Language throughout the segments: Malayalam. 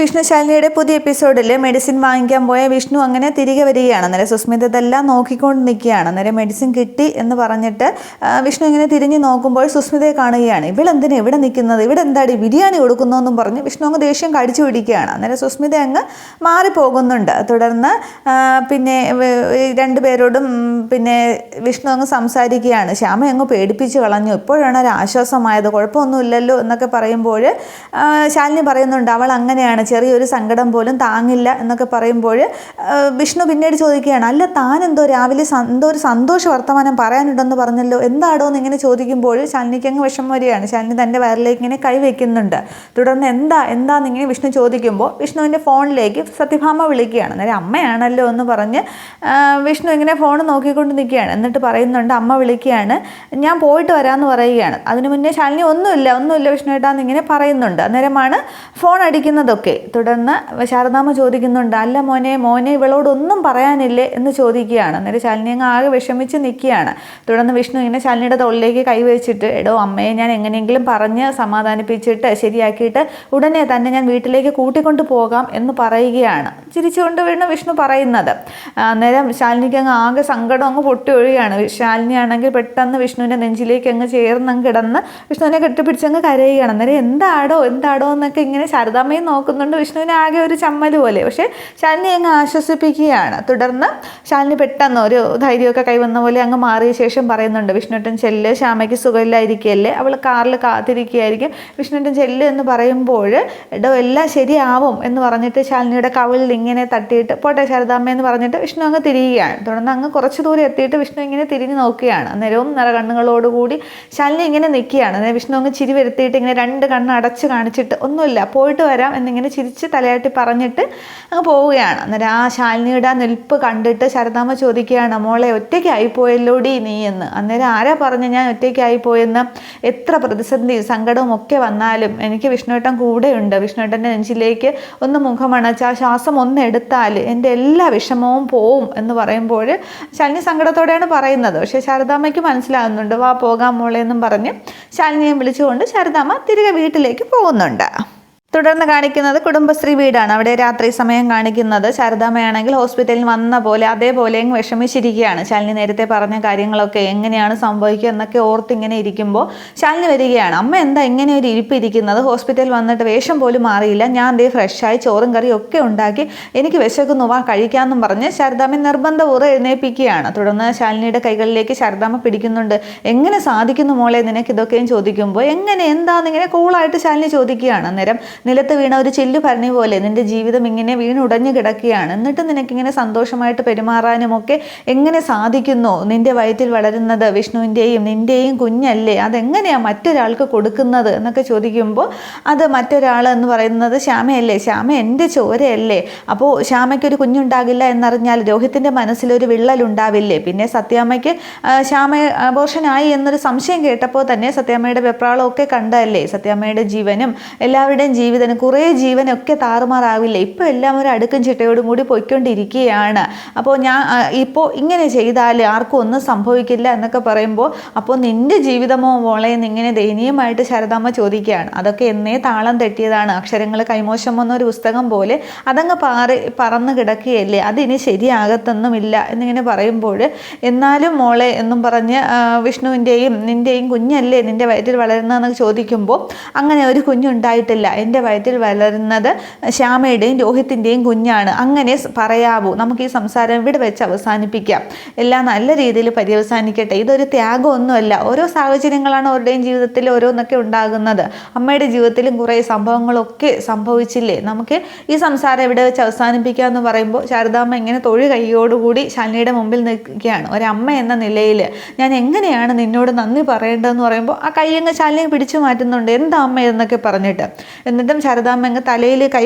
വിഷ്ണു ശാലിനിയുടെ പുതിയ എപ്പിസോഡിൽ മെഡിസിൻ വാങ്ങിക്കാൻ പോയ വിഷ്ണു അങ്ങനെ തിരികെ വരികയാണ്. അന്നേരം സുസ്മിത ഇതെല്ലാം നോക്കിക്കൊണ്ട് നിൽക്കുകയാണ്. അന്നേരം മെഡിസിൻ കിട്ടി എന്ന് പറഞ്ഞിട്ട് വിഷ്ണു ഇങ്ങനെ തിരിഞ്ഞ് നോക്കുമ്പോൾ സുസ്മിതയെ കാണുകയാണ്. ഇവളെന്തിനാ ഇവിടെ നിൽക്കുന്നത്, ഇവിടെ എന്താടി ബിരിയാണി കൊടുക്കുന്നതെന്നും പറഞ്ഞ് വിഷ്ണു അങ്ങ് ദേഷ്യം കടിച്ചു പിടിക്കുകയാണ്. അന്നേരം സുസ്മിത അങ്ങ് മാറിപ്പോകുന്നുണ്ട്. തുടർന്ന് പിന്നെ രണ്ടുപേരോടും പിന്നെ വിഷ്ണു അങ്ങ് സംസാരിക്കുകയാണ്. ശ്യാമ അങ്ങ് പേടിപ്പിച്ച് കളഞ്ഞു, ഇപ്പോഴാണ് ഒരു ആശ്വാസമായത്, കുഴപ്പമൊന്നുമില്ലല്ലോ എന്നൊക്കെ പറയുമ്പോൾ ശാലിനി പറയുന്നുണ്ട് അവൾ അങ്ങനെയാണ്, ചെറിയൊരു സങ്കടം പോലും താങ്ങില്ല എന്നൊക്കെ പറയുമ്പോൾ വിഷ്ണു പിന്നീട് ചോദിക്കുകയാണ്, അല്ല താൻ എന്തോ രാവിലെ എന്തോ ഒരു സന്തോഷ വർത്തമാനം പറയാനുണ്ടെന്ന് പറഞ്ഞല്ലോ, എന്താടോ എന്ന് ഇങ്ങനെ ചോദിക്കുമ്പോൾ ശാലിനിക്ക് അങ്ങ് വിഷമം വരികയാണ്. ശാലിനി തൻ്റെ വയറിലേക്ക് ഇങ്ങനെ കൈവയ്ക്കുന്നുണ്ട്. തുടർന്ന് എന്താന്നിങ്ങനെ വിഷ്ണു ചോദിക്കുമ്പോൾ വിഷ്ണുവിൻ്റെ ഫോണിലേക്ക് സത്യഭാമ വിളിക്കുകയാണ്. അന്നേരം അമ്മയാണല്ലോ എന്ന് പറഞ്ഞ് വിഷ്ണു ഇങ്ങനെ ഫോൺ നോക്കിക്കൊണ്ട് നിൽക്കുകയാണ്. എന്നിട്ട് പറയുന്നുണ്ട് അമ്മ വിളിക്കുകയാണ്, ഞാൻ പോയിട്ട് വരാമെന്ന് പറയുകയാണ്. അതിനു മുന്നേ ശാലിനി ഒന്നുമില്ല വിഷ്ണുവേട്ടാന്ന് ഇങ്ങനെ പറയുന്നുണ്ട്. അന്നേരമാണ് ഫോൺ അടിക്കുന്നതൊക്കെ. തുടർന്ന് ശാരദാമ്മ ചോദിക്കുന്നുണ്ട്, അല്ല മോനെ ഇവളോടൊന്നും പറയാനില്ലേ എന്ന് ചോദിക്കുകയാണ്. അന്നേരം ശാലിനി അങ്ങ് ആകെ വിഷമിച്ച് നിൽക്കുകയാണ്. തുടർന്ന് വിഷ്ണു ഇങ്ങനെ ശാലിനിയുടെ തോളിലേക്ക് കൈവച്ചിട്ട്, എടോ അമ്മയെ ഞാൻ എങ്ങനെയെങ്കിലും പറഞ്ഞ് സമാധാനിപ്പിച്ചിട്ട് ശരിയാക്കിയിട്ട് ഉടനെ തന്നെ ഞാൻ വീട്ടിലേക്ക് കൂട്ടിക്കൊണ്ട് പോകാം എന്ന് പറയുകയാണ്. ചിരിച്ചുകൊണ്ട് വീണ് വിഷ്ണു പറയുന്നത്. അന്നേരം ശാലിനിക്ക് അങ്ങ് ആകെ സങ്കടം അങ്ങ് പൊട്ടി ഒഴുകയാണ്. ശാലിനി ആണെങ്കിൽ പെട്ടെന്ന് വിഷ്ണുവിൻ്റെ നെഞ്ചിലേക്ക് അങ്ങ് ചേർന്നങ്ങ് കിടന്ന് വിഷ്ണുവിനെ കെട്ടിപ്പിടിച്ചങ്ങ് കരയുകയാണ്. അന്നേരം എന്താടോ എന്നൊക്കെ ഇങ്ങനെ ശാരദാമ്മയും നോക്കുന്നുണ്ട്. വിഷ്ണുവിന് ആകെ ഒരു ചമ്മൽ പോലെ. പക്ഷേ ശാലിനി അങ്ങ് ആശ്വസിപ്പിക്കുകയാണ്. തുടർന്ന് ശാലിനി പെട്ടെന്ന് ഒരു ധൈര്യമൊക്കെ കൈവന്ന പോലെ അങ്ങ് മാറിയ ശേഷം പറയുന്നുണ്ട്, വിഷ്ണുട്ടൻ ചെല്ല്, ശ്യാമയ്ക്ക് സുഖമില്ലായിരിക്കുകയല്ലേ, അവൾ കാറിൽ കാത്തിരിക്കുകയായിരിക്കും, വിഷ്ണുട്ടൻ ചെല്ല് എന്ന് പറയുമ്പോൾ എല്ലാം ശരിയാവും എന്ന് പറഞ്ഞിട്ട് ശാലിനിയുടെ കവിളിൽ ഇങ്ങനെ തട്ടിയിട്ട് പോട്ടെ ശാരദാമ്മ എന്ന് പറഞ്ഞിട്ട് വിഷ്ണു അങ്ങ് തിരിയുകയാണ്. തുടർന്ന് അങ്ങ് കുറച്ച് ദൂരം എത്തിയിട്ട് വിഷ്ണു ഇങ്ങനെ തിരിഞ്ഞ് നോക്കുകയാണ്. അന്നേരവും നിറകണ്ണുകളോടുകൂടി ശാലിനി ഇങ്ങനെ നിൽക്കുകയാണ്. അന്നേരം വിഷ്ണു അങ്ങ് ചിരി വരുത്തിയിട്ട് ഇങ്ങനെ രണ്ട് കണ്ണ് അടച്ച് കാണിച്ചിട്ട് ഒന്നുമില്ല പോയിട്ട് വരാം എന്നിങ്ങനെ ചിരിച്ച് തലയാട്ടി പറഞ്ഞിട്ട് അങ്ങ് പോവുകയാണ്. അന്നേരം ആ ശാലിനിയുടെ ആ നിൽപ്പ് കണ്ടിട്ട് ശാരദാമ്മ ചോദിക്കുകയാണ്, മോളെ ഒറ്റയ്ക്കായിപ്പോയല്ലോടി നീ എന്ന്. അന്നേരം ആരാ പറഞ്ഞ് ഞാൻ ഒറ്റയ്ക്കായിപ്പോയെന്ന്, എത്ര പ്രതിസന്ധിയും സങ്കടവും ഒക്കെ വന്നാലും എനിക്ക് വിഷ്ണുവേട്ടൻ കൂടെയുണ്ട്, വിഷ്ണുവേട്ടൻ്റെ നെഞ്ചിലേക്ക് ഒന്ന് മുഖമണച്ച് ആ ശ്വാസം ഒന്ന് എടുത്താൽ എൻ്റെ എല്ലാ വിഷമവും പോവും എന്ന് പറയുമ്പോൾ ശാലിനി സങ്കടത്തോടെയാണ് പറയുന്നത്. പക്ഷേ ശാരദാമ്മയ്ക്ക് മനസ്സിലാകുന്നുണ്ട്. വാ പോകാം മോളെ എന്നും പറഞ്ഞ് ശാലിനിയെ വിളിച്ചുകൊണ്ട് ശാരദാമ്മ തിരികെ വീട്ടിലേക്ക് പോകുന്നുണ്ട്. തുടർന്ന് കാണിക്കുന്നത് കുടുംബശ്രീ വീടാണ്. അവിടെ രാത്രി സമയം കാണിക്കുന്നത്. ശാരദാമ്മയാണെങ്കിൽ ഹോസ്പിറ്റലിൽ വന്ന പോലെ അതേപോലെ അങ്ങ് വിഷമിച്ചിരിക്കുകയാണ്. ശാലിനി നേരത്തെ പറഞ്ഞ കാര്യങ്ങളൊക്കെ എങ്ങനെയാണ് സംഭവിക്കുക എന്നൊക്കെ ഓർത്തിങ്ങനെ ഇരിക്കുമ്പോൾ ശാലിനി വരികയാണ്. അമ്മ എന്താ ഇങ്ങനെ ഒരു ഇരിപ്പിരിക്കുന്നത്, ഹോസ്പിറ്റലിൽ വന്നിട്ട് വേഷം പോലും മാറിയില്ല, ഞാൻ ദേ ഫ്രഷായി ചോറും കറിയും ഒക്കെ ഉണ്ടാക്കി, എനിക്ക് വിശക്കുന്നു, വാ കഴിക്കാമെന്നും പറഞ്ഞ് ശാരദാമ്മ നിർബന്ധപൂർവ്വം എഴുന്നേൽപ്പിക്കുകയാണ്. തുടർന്ന് ശാലിനിയുടെ കൈകളിലേക്ക് ശാരദാമ്മ പിടിക്കുന്നുണ്ട്. എങ്ങനെ സാധിക്കുന്നു മോളെ നിനക്ക് ഇതൊക്കെയും ചോദിക്കുമ്പോൾ എന്താന്നിങ്ങനെ കൂളായിട്ട് ശാലിനി ചോദിക്കുകയാണ്. അന്നേരം നിലത്ത് വീണ ഒരു ചില്ലു ഭരണി പോലെ നിന്റെ ജീവിതം ഇങ്ങനെ വീണുടഞ്ഞു കിടക്കുകയാണ്, എന്നിട്ട് നിനക്കിങ്ങനെ സന്തോഷമായിട്ട് പെരുമാറാനുമൊക്കെ എങ്ങനെ സാധിക്കുന്നു, നിന്റെ വയറ്റിൽ വളരുന്നത് വിഷ്ണുവിൻ്റെയും നിൻ്റെയും കുഞ്ഞല്ലേ, അതെങ്ങനെയാണ് മറ്റൊരാൾക്ക് കൊടുക്കുന്നത് എന്നൊക്കെ ചോദിക്കുമ്പോൾ അത് മറ്റൊരാൾ എന്ന് പറയുന്നത് ശ്യാമയല്ലേ, ശ്യാമ എൻ്റെ ചോരയല്ലേ, അപ്പോൾ ശ്യാമയ്ക്കൊരു കുഞ്ഞുണ്ടാകില്ല എന്നറിഞ്ഞാൽ രോഹിത്തിൻ്റെ മനസ്സിലൊരു വിള്ളലുണ്ടാവില്ലേ, പിന്നെ സത്യാമ്മയ്ക്ക് ശ്യാമ അബോർഷനായി എന്നൊരു സംശയം കേട്ടപ്പോൾ തന്നെ സത്യാമ്മയുടെ വെപ്രാളമൊക്കെ കണ്ടല്ലേ, സത്യാമ്മയുടെ ജീവനും എല്ലാവരുടെയും ജീവിതം കുറേ ജീവനൊക്കെ താറുമാറാവില്ലേ, ഇപ്പോൾ എല്ലാം ഒരു അടുക്കും ചിട്ടയോടും കൂടി പോയിക്കൊണ്ടിരിക്കുകയാണ്, അപ്പോൾ ഞാൻ ഇപ്പോൾ ഇങ്ങനെ ചെയ്താൽ ആർക്കും ഒന്നും സംഭവിക്കില്ല എന്നൊക്കെ പറയുമ്പോൾ അപ്പോൾ നിൻ്റെ ജീവിതമോ മോളെ എന്നിങ്ങനെ ദയനീയമായിട്ട് ശാരദാമ്മ ചോദിക്കുകയാണ്. അതൊക്കെ എന്നേ താളം തെറ്റിയതാണ്, അക്ഷരങ്ങൾ കൈമോശം വന്നൊരു പുസ്തകം പോലെ അതങ്ങ് പറന്ന് കിടക്കുകയല്ലേ, അതിനി ശരിയാകത്തൊന്നുമില്ല എന്നിങ്ങനെ പറയുമ്പോൾ എന്നാലും മോളെ എന്നും പറഞ്ഞ് വിഷ്ണുവിൻ്റെയും നിൻ്റെയും കുഞ്ഞല്ലേ നിൻ്റെ വയറ്റിൽ വളരുന്നതെന്ന് ചോദിക്കുമ്പോൾ അങ്ങനെ ഒരു കുഞ്ഞുണ്ടായിട്ടില്ല, എൻ്റെ വയറ്റിൽ വളരുന്നത് ശ്യാമയുടെയും രോഹിത്തിൻ്റെയും കുഞ്ഞാണ്, അങ്ങനെ പറയാവൂ, നമുക്ക് ഈ സംസാരം ഇവിടെ വെച്ച് അവസാനിപ്പിക്കാം, എല്ലാം നല്ല രീതിയിൽ പര്യവസാനിക്കട്ടെ, ഇതൊരു ത്യാഗമൊന്നുമല്ല, ഓരോ സാഹചര്യങ്ങളാണ് അവരുടെയും ജീവിതത്തിൽ ഓരോന്നൊക്കെ ഉണ്ടാകുന്നത്, അമ്മയുടെ ജീവിതത്തിലും കുറേ സംഭവങ്ങളൊക്കെ സംഭവിച്ചില്ലേ, നമുക്ക് ഈ സംസാരം ഇവിടെ വെച്ച് അവസാനിപ്പിക്കുക എന്ന് പറയുമ്പോൾ ശാരദാമ്മ ഇങ്ങനെ തൊഴി കൈയോടുകൂടി ശാലിനിയുടെ മുമ്പിൽ നിൽക്കുകയാണ്. ഒരമ്മ എന്ന നിലയിൽ ഞാൻ എങ്ങനെയാണ് നിന്നോട് നന്ദി പറയേണ്ടതെന്ന് പറയുമ്പോൾ ആ കൈയങ്ങ് ശാലിനിയെ പിടിച്ചു മാറ്റുന്നുണ്ട്, എന്താ അമ്മ എന്നൊക്കെ പറഞ്ഞിട്ട്. എന്നിട്ടും ശാരദാമ്മ അങ്ങ് തലയിൽ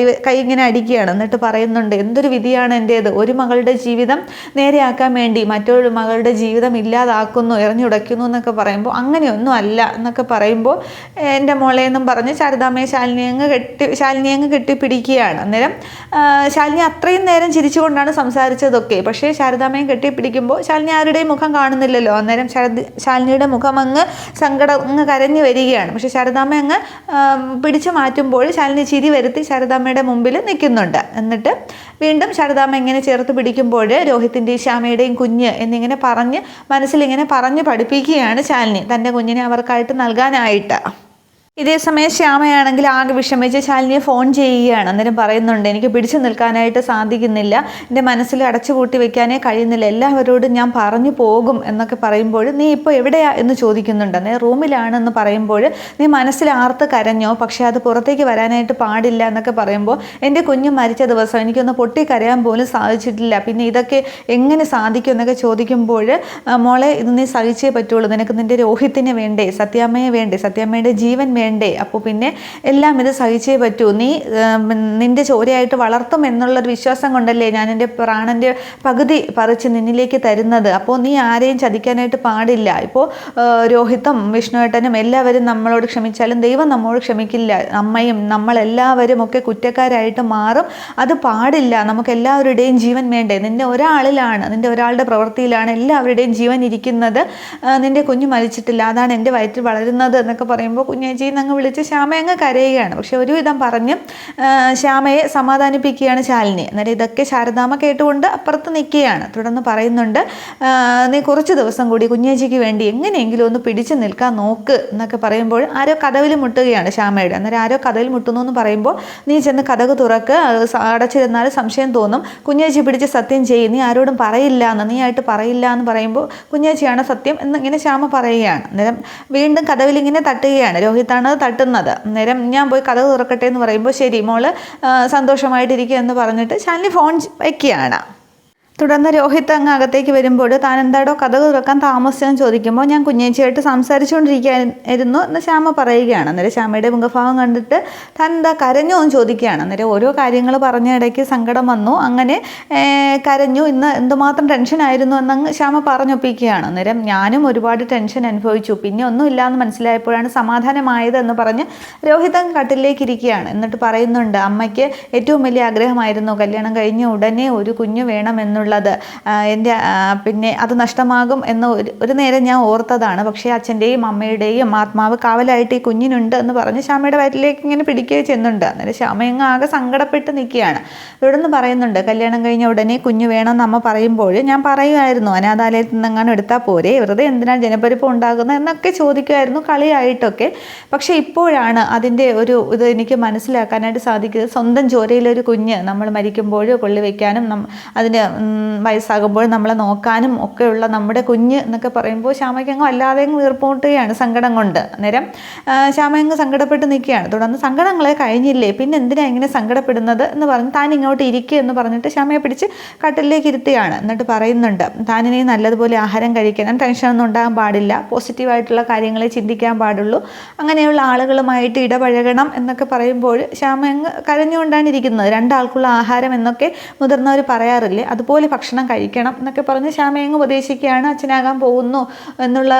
കൈ ഇങ്ങനെ അടിക്കുകയാണ്. എന്നിട്ട് പറയുന്നുണ്ട്, എന്തൊരു വിധിയാണ് എൻ്റേത്, ഒരു മകളുടെ ജീവിതം നേരെയാക്കാൻ വേണ്ടി മറ്റൊരു മകളുടെ ജീവിതം ഇല്ലാതാക്കുന്നു, എറിഞ്ഞുടയ്ക്കുന്നു എന്നൊക്കെ പറയുമ്പോൾ അങ്ങനെയൊന്നും അല്ല എന്നൊക്കെ പറയുമ്പോൾ എൻ്റെ മോളെ എന്നും പറഞ്ഞ് ശാരദാമ്മയെ ശാലിനി അങ്ങ് കെട്ടിപ്പിടിക്കുകയാണ്. അന്നേരം ശാലിനി അത്രയും നേരം ചിരിച്ചുകൊണ്ടാണ് സംസാരിച്ചതൊക്കെ. പക്ഷേ ശാരദാമ്മയെ കെട്ടിപ്പിടിക്കുമ്പോൾ ശാലിനി ആരുടെയും മുഖം കാണുന്നില്ലല്ലോ. അന്നേരം ശാലിനിയുടെ മുഖം അങ്ങ് സങ്കടം അങ്ങ് കരഞ്ഞു വരികയാണ്. പക്ഷേ ശാരദാമ്മ അങ്ങ് പിടിച്ചു മാറ്റുമ്പോൾ ശാലിനി ചിരി വരുത്തി ശാരദാമ്മയുടെ മുമ്പിൽ നിൽക്കുന്നുണ്ട്. എന്നിട്ട് വീണ്ടും ശാരദാമ്മ ഇങ്ങനെ ചേർത്ത് പിടിക്കുമ്പോൾ രോഹിത്തിൻ്റെയും ശ്യാമയുടെയും കുഞ്ഞ് എന്നിങ്ങനെ പറഞ്ഞ് മനസ്സിലിങ്ങനെ പറഞ്ഞ് പഠിപ്പിക്കുകയാണ് ശാലിനി തൻ്റെ കുഞ്ഞിനെ അവർക്കായിട്ട് നൽകാനായിട്ട്. ഇതേസമയം ശ്യാമയാണെങ്കിൽ ആകെ വിഷമിച്ച് ശാലിനിയെ ഫോൺ ചെയ്യുകയാണ്. അന്നേരം പറയുന്നുണ്ട്, എനിക്ക് പിടിച്ചു നിൽക്കാനായിട്ട് സാധിക്കുന്നില്ല, എൻ്റെ മനസ്സിൽ അടച്ചുപൂട്ടി വെക്കാനേ കഴിയുന്നില്ല, എല്ലാവരോടും ഞാൻ പറഞ്ഞു പോകും എന്നൊക്കെ പറയുമ്പോൾ നീ ഇപ്പോൾ എവിടെയാ എന്ന് ചോദിക്കുന്നുണ്ട്. അന്നേരം റൂമിലാണെന്ന് പറയുമ്പോൾ നീ മനസ്സിൽ ആർത്ത് കരഞ്ഞോ, പക്ഷേ അത് പുറത്തേക്ക് വരാനായിട്ട് പാടില്ല എന്നൊക്കെ പറയുമ്പോൾ എൻ്റെ കുഞ്ഞ് മരിച്ച ദിവസം എനിക്കൊന്ന് പൊട്ടിക്കരയാൻ പോലും സാധിച്ചിട്ടില്ല, പിന്നെ ഇതൊക്കെ എങ്ങനെ സാധിക്കും എന്നൊക്കെ ചോദിക്കുമ്പോൾ മോളെ ഇത് നീ സഹിച്ചേ പറ്റുള്ളൂ, നിനക്ക് നിൻ്റെ രോഹിത്തിനെ വേണ്ടേ, സത്യാമ്മയെ വേണ്ടേ, സത്യാമ്മയുടെ ജീവൻ വേണ്ടേ, അപ്പോൾ പിന്നെ എല്ലാം ഇത് സഹിച്ചേ പറ്റൂ, നീ നിന്റെ ചോരയായിട്ട് വളർത്തും എന്നുള്ളൊരു വിശ്വാസം കൊണ്ടല്ലേ ഞാൻ എൻ്റെ പ്രാണൻ്റെ പകുതി പറിച്ച് നിന്നിലേക്ക് തരുന്നത്, അപ്പോൾ നീ ആരെയും ചതിക്കാനായിട്ട് പാടില്ല. ഇപ്പോൾ രോഹിത്തും വിഷ്ണുവേട്ടനും എല്ലാവരും നമ്മളോട് ക്ഷമിച്ചാലും ദൈവം നമ്മോട് ക്ഷമിക്കില്ല, അമ്മയും നമ്മളെല്ലാവരും ഒക്കെ കുറ്റക്കാരായിട്ട് മാറും, അത് പാടില്ല, നമുക്ക് എല്ലാവരുടെയും ജീവൻ വേണ്ടേ, നിന്റെ ഒരാളിലാണ്, നിന്റെ ഒരാളുടെ പ്രവൃത്തിയിലാണ് എല്ലാവരുടെയും ജീവൻ ഇരിക്കുന്നത്, നിന്റെ കുഞ്ഞ് മരിച്ചിട്ടില്ല, അതാണ് എൻ്റെ വയറ്റിൽ വളരുന്നത് എന്നൊക്കെ പറയുമ്പോൾ കുഞ്ഞേച്ചി അങ്ങ് വിളിച്ച് ശ്യാമയെ അങ്ങ് കരയുകയാണ്. പക്ഷെ ഒരുവിധം പറഞ്ഞ് ശ്യാമയെ സമാധാനിപ്പിക്കുകയാണ് ശാലിനി. അന്നേരം ഇതൊക്കെ ശാരദാമ്മ കേട്ടുകൊണ്ട് അപ്പുറത്ത് നിൽക്കുകയാണ്. തുടർന്ന് പറയുന്നുണ്ട്, നീ കുറച്ച് ദിവസം കൂടി കുഞ്ഞേച്ചിക്ക് വേണ്ടി എങ്ങനെയെങ്കിലും ഒന്ന് പിടിച്ചു നിൽക്കാൻ നോക്ക് എന്നൊക്കെ പറയുമ്പോൾ ആരോ കതവിൽ മുട്ടുകയാണ് ശ്യാമയുടെ. അന്നേരം ആരോ കതവിൽ മുട്ടുന്നു എന്ന് പറയുമ്പോൾ നീ ചെന്ന് കതക് തുറക്ക്, അടച്ചിരുന്നാൽ സംശയം തോന്നും, കുഞ്ഞേച്ചി പിടിച്ച് സത്യം ചെയ്യും, നീ ആരോടും പറയില്ല എന്ന്, നീ ആയിട്ട് പറയില്ല എന്ന് പറയുമ്പോൾ കുഞ്ഞേച്ചിയാണ് സത്യം എന്നിങ്ങനെ ശ്യാമ പറയുകയാണ്. അന്നേരം വീണ്ടും കതവിൽ ഇങ്ങനെ തട്ടുകയാണ്. രോഹിത്താണ് തട്ടുന്നത്. അന്നേരം ഞാൻ പോയി കഥ തുറക്കട്ടെ എന്ന് പറയുമ്പോൾ ശരി മോള് സന്തോഷമായിട്ടിരിക്കുക എന്ന് പറഞ്ഞിട്ട് ശാലിനി ഫോൺ വയ്ക്കുകയാണ്. തുടർന്ന് രോഹിത്ത് അങ്ങ് അകത്തേക്ക് വരുമ്പോൾ താൻ എന്താടോ കഥ തുറക്കാൻ താമസിച്ചെന്ന് ചോദിക്കുമ്പോൾ ഞാൻ കുഞ്ഞേച്ചിയായിട്ട് സംസാരിച്ചുകൊണ്ടിരിക്കുകയായിരുന്നു എന്ന് ശ്യാമ പറയുകയാണ്. അന്നേരം ശ്യാമയുടെ മുഖഭാവം കണ്ടിട്ട് താൻ എന്താ കരഞ്ഞോ എന്ന് ചോദിക്കുകയാണ്. അന്നേരം ഓരോ കാര്യങ്ങൾ പറഞ്ഞ ഇടയ്ക്ക് സങ്കടം വന്നു, അങ്ങനെ കരഞ്ഞു, ഇന്ന് എന്തുമാത്രം ടെൻഷനായിരുന്നു എന്നങ്ങ് ശ്യാമ പറഞ്ഞൊപ്പിക്കുകയാണ്. അന്നേരം ഞാനും ഒരുപാട് ടെൻഷൻ അനുഭവിച്ചു, പിന്നെ ഒന്നുമില്ല എന്ന് മനസ്സിലായപ്പോഴാണ് സമാധാനമായത് എന്ന് പറഞ്ഞ് രോഹിത് അങ്ങ് കട്ടിലേക്ക് ഇരിക്കുകയാണ്. എന്നിട്ട് പറയുന്നുണ്ട്, അമ്മയ്ക്ക് ഏറ്റവും വലിയ ആഗ്രഹമായിരുന്നു കല്യാണം കഴിഞ്ഞ ഉടനെ ഒരു കുഞ്ഞ് വേണമെന്നുള്ള എൻ്റെ, പിന്നെ അത് നഷ്ടമാകും എന്ന് ഒരു നേരം ഞാൻ ഓർത്തതാണ്, പക്ഷേ അച്ഛൻ്റെയും അമ്മയുടെയും ആത്മാവ് കാവലായിട്ട് ഈ കുഞ്ഞിനുണ്ട് എന്ന് പറഞ്ഞ് ശ്യാമയുടെ വയറ്റിലേക്ക് ഇങ്ങനെ പിടിക്കുകയും ചെയ്യുന്നുണ്ട്. അന്നേരം ശ്യാമയങ്ങ് ആകെ സങ്കടപ്പെട്ട് നിൽക്കുകയാണ്. ഇവിടെ നിന്ന് പറയുന്നുണ്ട്, കല്യാണം കഴിഞ്ഞ ഉടനെ കുഞ്ഞ് വേണമെന്ന് അമ്മ പറയുമ്പോൾ ഞാൻ പറയുമായിരുന്നു അനാഥാലയത്തിൽ നിന്നെങ്ങാനും എടുത്താൽ പോരെ, വെറുതെ എന്തിനാണ് ജനപരിപ്പ് ഉണ്ടാകുന്നത് എന്നൊക്കെ ചോദിക്കുമായിരുന്നു കളിയായിട്ടൊക്കെ. പക്ഷേ ഇപ്പോഴാണ് അതിൻ്റെ ഒരു ഇത് എനിക്ക് മനസ്സിലാക്കാനായിട്ട് സാധിക്കുന്നത്. സ്വന്തം ചോരയിലൊരു കുഞ്ഞ് നമ്മൾ മരിക്കുമ്പോൾ കൊള്ളി വയ്ക്കാനും അതിന് വയസ്സാകുമ്പോൾ നമ്മളെ നോക്കാനും ഒക്കെയുള്ള നമ്മുടെ കുഞ്ഞ് എന്നൊക്കെ പറയുമ്പോൾ ശ്യാമയ്ക്കങ്ങ് വല്ലാതെ വീർപ്പൂട്ടുകയാണ് സങ്കടം കൊണ്ട്. അന്നേരം ശ്യാമയങ്ങ് സങ്കടപ്പെട്ട് നിൽക്കുകയാണ്. തുടർന്ന് സങ്കടങ്ങളെ കഴിഞ്ഞില്ലേ, പിന്നെ എന്തിനാണ് ഇങ്ങനെ സങ്കടപ്പെടുന്നത് എന്ന് പറഞ്ഞ് താൻ ഇങ്ങോട്ട് ഇരിക്കുക എന്ന് പറഞ്ഞിട്ട് ശ്യാമയെ പിടിച്ച് കട്ടിലേക്ക് ഇരുത്തുകയാണ്. എന്നിട്ട് പറയുന്നുണ്ട്, താനിനി നല്ലതുപോലെ ആഹാരം കഴിക്കണം, ടെൻഷനൊന്നും ഉണ്ടാകാൻ പാടില്ല, പോസിറ്റീവായിട്ടുള്ള കാര്യങ്ങളെ ചിന്തിക്കാൻ പാടുള്ളൂ, അങ്ങനെയുള്ള ആളുകളുമായിട്ട് ഇടപഴകണം എന്നൊക്കെ പറയുമ്പോൾ ശ്യാമയങ്ങ് കരഞ്ഞുകൊണ്ടാണ് ഇരിക്കുന്നത്. രണ്ടാൾക്കുള്ള ആഹാരം എന്നൊക്കെ മുതിർന്നവർ പറയാറില്ലേ, അതുപോലെ ഭക്ഷണം കഴിക്കണം എന്നൊക്കെ പറഞ്ഞ് ശ്യാമയങ്ങ് ഉപദേശിക്കുകയാണ്. അച്ഛനാകാൻ പോകുന്നു എന്നുള്ള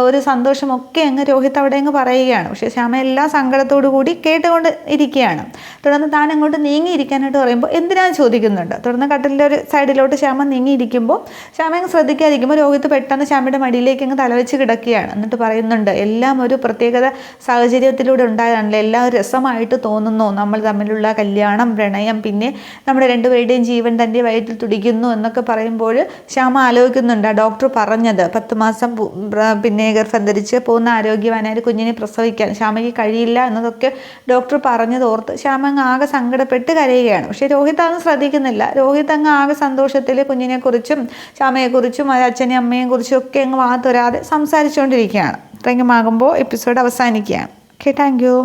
ഒരു സന്തോഷമൊക്കെ അങ്ങ് രോഹിത് അവിടെ അങ്ങ് പറയുകയാണ്. പക്ഷേ ശ്യാമ എല്ലാ സങ്കടത്തോടു കൂടി കേട്ടുകൊണ്ട് ഇരിക്കുകയാണ്. തുടർന്ന് താൻ അങ്ങോട്ട് നീങ്ങിയിരിക്കാനായിട്ട് പറയുമ്പോൾ എന്തിനാന്ന് ചോദിക്കുന്നുണ്ട്. തുടർന്ന് കട്ടിലിൻ്റെ ഒരു സൈഡിലോട്ട് ശ്യാമ നീങ്ങിയിരിക്കുമ്പോൾ ശ്യാമ അങ്ങ് ശ്രദ്ധിക്കാതിരിക്കുമ്പോൾ രോഹിത് പെട്ടെന്ന് ശ്യാമയുടെ മടിയിലേക്ക് അങ്ങ് തലവെച്ച് കിടക്കുകയാണ്. എന്നിട്ട് പറയുന്നുണ്ട്, എല്ലാം ഒരു പ്രത്യേകത സാഹചര്യത്തിലൂടെ ഉണ്ടായതാണല്ലോ, എല്ലാം രസമായിട്ട് തോന്നുന്നു, നമ്മൾ തമ്മിലുള്ള കല്യാണം, പ്രണയം, പിന്നെ നമ്മുടെ രണ്ടുപേരുടെയും ജീവൻ തൻ്റെ വയറ്റിൽ തുടിക്കുന്നു എന്നൊക്കെ പറയുമ്പോൾ ശ്യാമ ആലോചിക്കുന്നുണ്ട്, ഡോക്ടർ പറഞ്ഞത് 10 മാസം പിന്നെ ഗർഭം ധരിച്ച് പൂർണ്ണ ആരോഗ്യവാനായ കുഞ്ഞിനെ പ്രസവിക്കാൻ ശ്യാമയ്ക്ക് കഴിയില്ല എന്നതൊക്കെ ഡോക്ടർ പറഞ്ഞതോർത്ത് ശ്യാമ അങ്ങ് ആകെ സങ്കടപ്പെട്ട് കരയുകയാണ്. പക്ഷേ രോഹിത് അതൊന്നും ശ്രദ്ധിക്കുന്നില്ല. രോഹിത് അങ്ങ് ആകെ സന്തോഷത്തിൽ കുഞ്ഞിനെക്കുറിച്ചും ശ്യാമയെക്കുറിച്ചും അച്ഛനെയും അമ്മയെയും കുറിച്ചും ഒക്കെ അങ്ങ് വാതൊരാതെ സംസാരിച്ചുകൊണ്ടിരിക്കുകയാണ്. ഇത്രയും ആകുമ്പോൾ എപ്പിസോഡ് അവസാനിക്കുകയാണ്. Okay, thank you.